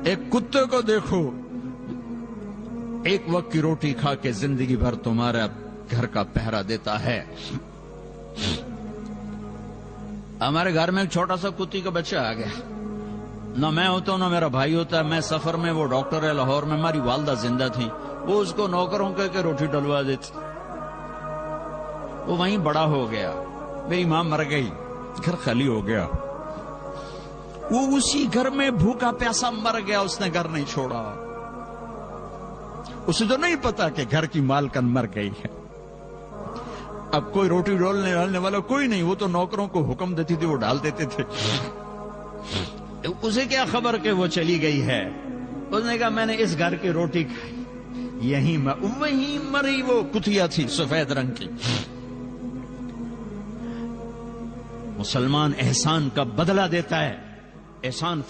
ایک کتے کو دیکھو ایک وقت کی روٹی کھا کے زندگی بھر تمہارا گھر کا پہرا دیتا ہے. ہمارے گھر میں ایک چھوٹا سا کتی کا بچہ آ گیا. نہ میں ہوتا ہوں نہ میرا بھائی ہوتا ہے. میں سفر میں، وہ ڈاکٹر ہے لاہور میں، ہماری والدہ زندہ تھیں، وہ اس کو نوکروں کہہ کے روٹی ڈلوا دیتی. وہ وہیں بڑا ہو گیا. میری ماں مر گئی، گھر خالی ہو گیا. وہ اسی گھر میں بھوکا پیاسا مر گیا. اس نے گھر نہیں چھوڑا. اسے تو نہیں پتا کہ گھر کی مالکن مر گئی ہے. اب کوئی روٹی ڈالنے والا کوئی نہیں. وہ تو نوکروں کو حکم دیتی تھی، وہ ڈال دیتے تھے. اسے کیا خبر کہ وہ چلی گئی ہے. اس نے کہا میں نے اس گھر کی روٹی کھائی، وہیں مری. وہ کتیا تھی سفید رنگ کی. مسلمان احسان کا بدلہ دیتا ہے. احسان